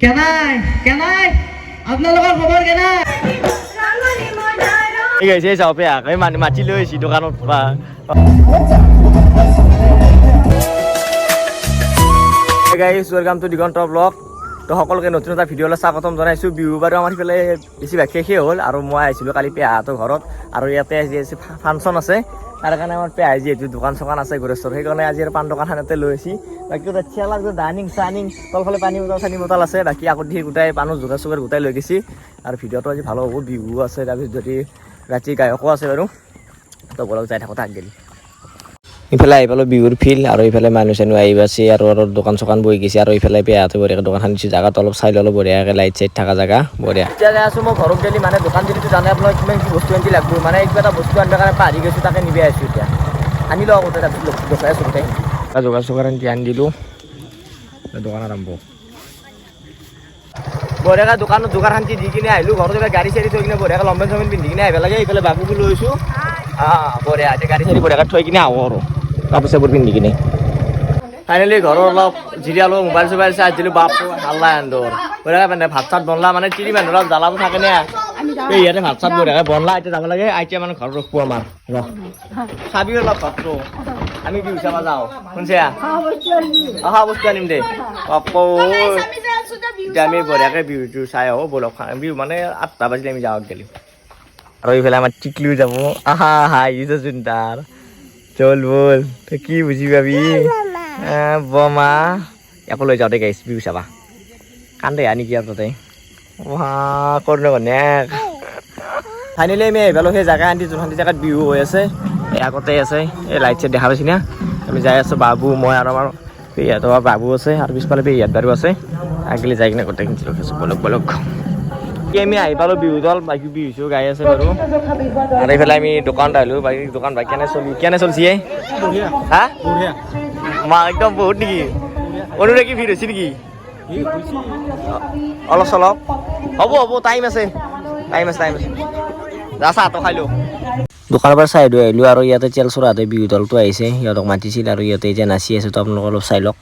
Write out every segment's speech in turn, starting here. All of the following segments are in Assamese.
কেনাই কেনাই আপোনালোকৰ খবৰ কেনাই ঠিক আছে যাওঁ পেয়াক এই মানুহ মাতি লৈ আহিছি দোকানত guys welcome to Diganta blog তো সকলোকে নতুন এটা ভিডিঅ'লৈ স্বাগতম জনাইছোঁ। বিহু বাৰু আমাৰ সিফালে বেছিভাগ শেষেই হ'ল আৰু মই আহিছিলোঁ কালি পেহাহঁতৰ ঘৰত আৰু ইয়াতে আজি ফাংচন আছে তাৰ কাৰণে আমাৰ পেহাই যিহেতু দোকান চোকান আছে ঘৰেশ্বৰ সেইকাৰণে আজি আৰু পাণ দোকানখনতে লৈ আহিছে। বাকী চেলাৰ ডাইনিং চাইনিং তলফালে পানী বটল চানী বটল আছে বাকী আগত দি গোটাই পাণৰ যোগাৰ চোগাৰ গোটাই লৈ গৈছে আৰু ভিডিঅ'টো আজি ভাল হ'ব। বিহু আছে তাৰপিছত যদি ৰাতি গায়কো আছে বাৰু তো বলক যাই থাকোঁ তাক গেলি ইফালে আহি পালোঁ বিহুৰ ফিল্ড আৰু ইফালে মানুহ চানুহ আহি পাইছে আৰু দোকান চোকান বহি গৈছে আৰু ইফালে পেহাতে বঢ়িয়াকৈ দোকানখন দিছে জাগাটো অলপ চাই ল'লোঁ বঢ়িয়াকৈ লাইট চাইট থকা জেগা বঢ়িয়া। এতিয়া যাই আছোঁ মই ঘৰত গেলি মানে দোকান যিটো জানে আপোনাৰ কিমান কি বস্তু আনি লাগব মানে কিবা এটা বস্তু আনিবৰ কাৰণে পাহৰি গৈছোঁ তাকে নিবি আহিছোঁ এতিয়া আনি লওঁ আগতে তাৰপিছত দেখাই আছোঁ গোটেই যোগাৰ চোগাৰ আনি দিলোঁ দোকান আৰম্ভ বঢ়িয়াকৈ দোকানত যোগাৰ শান্তি দি কিনে আহিলোঁ ঘৰত এবাৰ গাড়ী চাড়ী থৈ কিনে বঢ়িয়াকৈ লম্বেন চম্বেন পিন্ধি কিনে আহিব লাগে। এইফালে বাবুকো লৈছোঁ বঢ়িয়া এতিয়া গাড়ী চাড়ী বঢ়িয়াকৈ থৈ কিনে আহোঁ আৰু কাপোৰ চাপোৰ পিন্ধি কিনে ফাইনেলি ঘৰৰ অলপ জিৰিয়ালোঁ মোবাইল চোবাইল চাই দিলোঁ বাপটো হাল্লা এন্দৰ বঢ়িয়াকৈ মানে ভাত চাত বনলা মানে তিৰি মানুহ অলপ জ্বালাবোৰ থাকে নে ইয়াতে ভাত চাত বঢ়িয়াকৈ বনলা এতিয়া যাব লাগে এতিয়া মানে ঘৰত ৰখোঁ আমাৰ চাবি অলপ ভাতটো আমি বিহু চাব যাওঁ শুনছে অহা বস্তু আনিম দে আকৌ এতিয়া আমি বঢ়িয়াকৈ বিহুটো চাই আহোঁ বলক বিহু মানে 8টা বাজিলে আমি যাওঁ গেলি আৰু এইফালে আমাৰ টিকলিও যাব আহা হাঁহিছে চোন তাৰ চল বল তই কি বুজি পাবি বমা একো লৈ যাওঁতে গাইছ বিহু চাবা কান্দে আনি কি আৰু তাতে কৰ্ণ ঘনেক ফাইনেলি আমি আহি পালোঁ সেই জেগা আনি যোনখন জেগাত বিহু হৈ আছে এই আগতে আছে এই লাইট চাইট দেখা পাইছি না আমি যাই আছোঁ বাবু মই আৰু আমাৰ পেহীহঁতৰ বাবু আছে আৰু পিছফালে পেহীহঁত বাৰু আছে আগিলে যাই কিনে গোটেইখিনি ৰখিছোঁ বলক বলক আমি আহি পালোঁ বিহু দল বাকী বিহু চিহু গাই আছে বাৰু আৰু এইফালে আমি দোকানত আহিলোঁ বাকী দোকান বাকী কেনে চলছি হা মা একদম বহুত নেকি অনুৰে কি ভিৰ হৈছে নেকি অলপ চলপ হ'ব হ'ব টাইম আছে যা চাহটো খাই লওঁ দোকানৰ পৰা চাই আহিলোঁ আৰু ইয়াতে তেলচৰাতে বিহু দলটো আহিছে সিহঁতক মাতিছিল আৰু ইয়াতে এতিয়া নাচি আছে তো আপোনালোকে অলপ চাই লওক।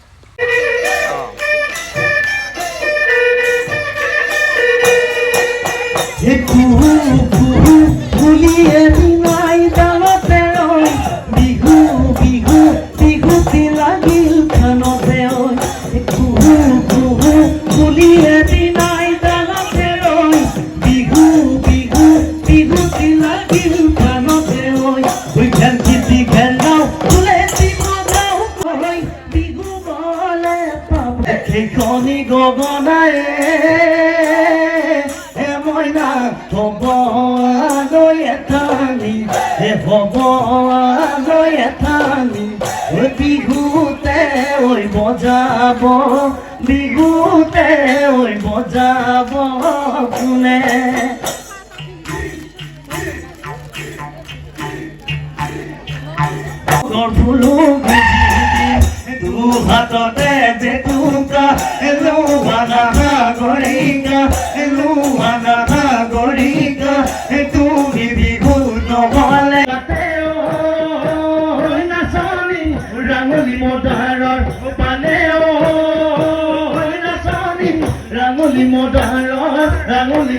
বিহুতে ঐ বজাব বিহুতে ঐ বজাব কোনে হাততে জেতুকা গৰিকা গৰিকা তুমি বিহু নহ'লে ৰাঙলী মদাৰৰ পালে নাচনী ৰাঙলী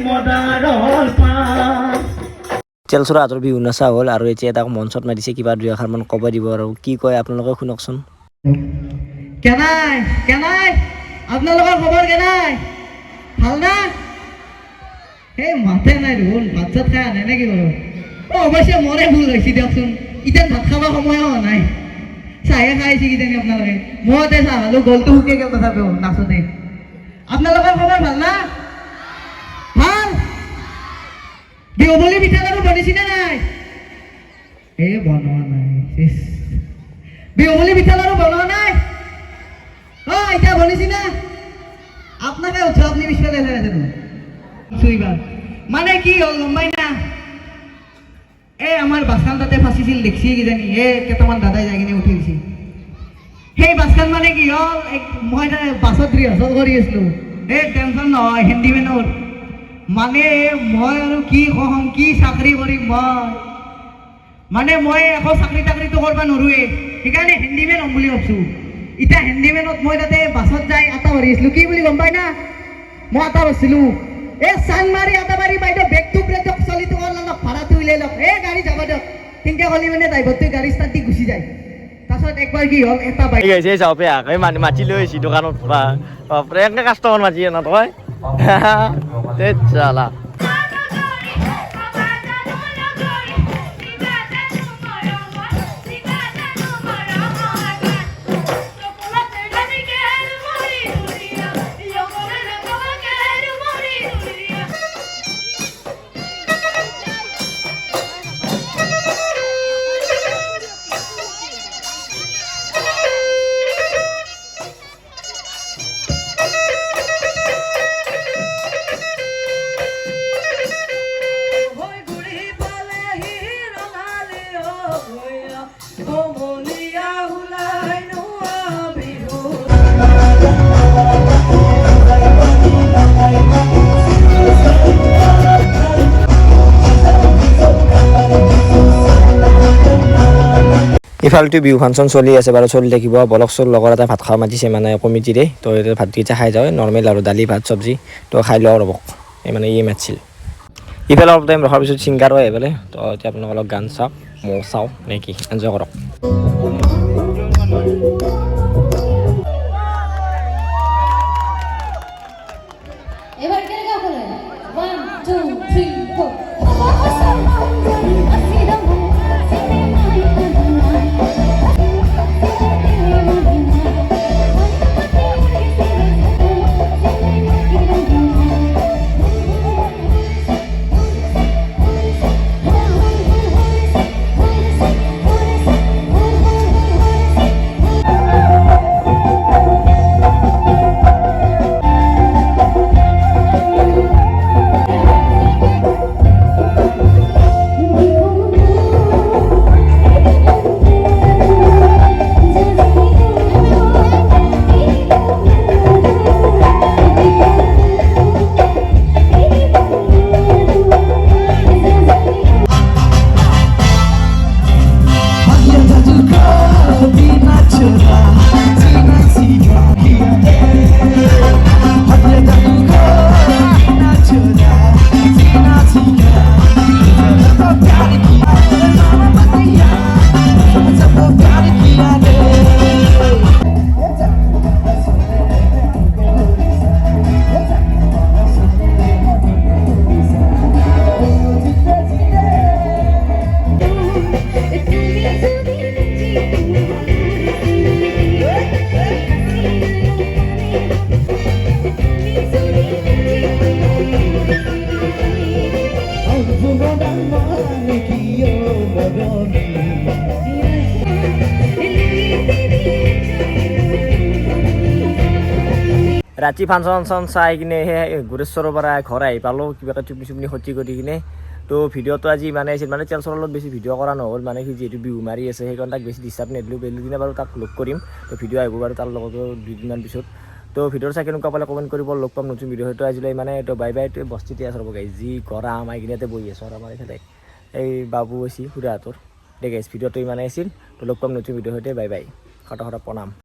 মদাৰৰ পান তেলচৰা হাতৰ বিহু নাচা হ'ল আৰু এতিয়া তাক মঞ্চত মাতিছে কিবা দুই এষাৰমান ক'ব দিব আৰু কি কয় আপোনালোকে শুনকচোন। কেনাই কেনাই আপোনালোকৰ খবৰ কেনাই ভাল না সেই মাতে নাই দেখোন ভাত চাত খাই আনে নেকি বাৰু অৱশ্যে মৰে ভুল হৈছে দিয়কচোন এতিয়া ভাত খাব সময় হোৱা নাই চাহে খাইছে কিজানি আপোনালোকে মতে চাহ খালো গলটো শুকে গেল তথাপিও নাচোতে আপোনালোকৰ খবৰ ভাল না ভাল বিহুবলী পিঠা লাড়ু বনিছিলে নাই বনোৱা নাই বিহুবলী পিঠা লাড়ু বনোৱা নাই এতিয়া বনিছি না আপনাকে উঠো আপনি পিছফালে আছেন সুইবার মানে কি হল গম পাই না আমার বাসখান তাতে ফাঁসিছিল দেখছি কিজানি কেইটামান দাদাই যাই কিনে উঠি দিছে সেই বাসখান মানে কি হল মই বাছত ৰিহাৰ্চেল কৰি আছিলো টেনশ্যন নহয় হেণ্ডিমেনৰ মানে মই আৰু কি কম কি চাকৰি কৰিম মানে মই একো চাকৰি তাকৰিটো কৰিব নোৱাৰোৱে সেইকাৰণে হেণ্ডিমেন হ'ম বুলি ভাবছো। এতিয়া হেণ্ডিমেনত মই তাতে বাছত যাই আটা ভৰি আছিলো কি বুলি গম পাই না মই এটা পাইছিলো চাংমাৰী আদাবাৰী বাইদেউ বেগটো ব্ৰেকটো চলি তোমাৰ লওক ভাড়াটো উলিয়াই লওক গাড়ী যাব দিয়ক তেনেকৈ ক'লে মানে ড্ৰাইভাৰটোৱে গাড়ী ষ্টাৰ্ট দি গুচি যায় তাৰপিছত একবাৰ কি হ'ল এটা বাইক ঠিক আছে চাওঁ পেয়া এই মানুহ মাতি লৈ আহিছি দোকানত বাপৰে এনেকৈ কাষ্টমাৰ মাতি ন তই ধেৎ চালা ইফালটো বিহু ফাংচন চলি আছে বাৰু চলি থাকিব বলক চল লগৰ এটা ভাত খাব মাতিছে মানে কমিটিৰে তো ভাতকেইটা খাই যাওঁ নৰ্মেল আৰু দালি ভাত চব্জি তো খাই লওঁ ৰ'ব এই মানে ইয়ে মাতিছিল ইফালে অলপ টাইম ৰখাৰ পিছত ছিংগাৰো আহি পেলাই তো এতিয়া আপোনালোক অলপ গান চাওক ময়ো চাওঁ নে কি এনজয় কৰক এবাৰ কেটে গেল 1 2 3 4 ৰাতি ফাংচন চাই কিনে সেই গুৰেশ্বৰৰ পৰা ঘৰ আহি পালোঁ কিবাকৈ চুপনি চুপনি ক্ষতি কৰি কিনে তো ভিডিঅ'টো আজি ইমানে আছিল মানে তেল চলৰ বেছি ভিডিঅ' কৰা নহ'ল মানে সি যিহেতু বিহু মাৰি আছে সেইকাৰণে তাক বেছি ডিষ্টাৰ্ব নিদিলোঁ বেলেগ দিনা বাৰু তাক লগ কৰিম তো ভিডিঅ' আহিব বাৰু তাৰ লগতো দুদিনমান পিছত তো ভিডিঅ'ৰ চাই কেনেকুৱা পালে কমেণ্ট কৰিব লগ পাম নতুন ভিডিঅ' হয়তো আজিলৈ মানে তো বাই বাই বস্তিতে আছে ৰ'ব গাইজ যি কৰা আমাৰ এইখিনিতে বহি আছোঁ আৰু আমাৰ এইফালে এই বাবু আছে খুৰাহঁতৰ দে গাইজ ভিডিঅ'টো ইমানে আছিল তো লগ পাম নতুন ভিডিঅ' সৈতে বাই বাই খটা খটা প্ৰণাম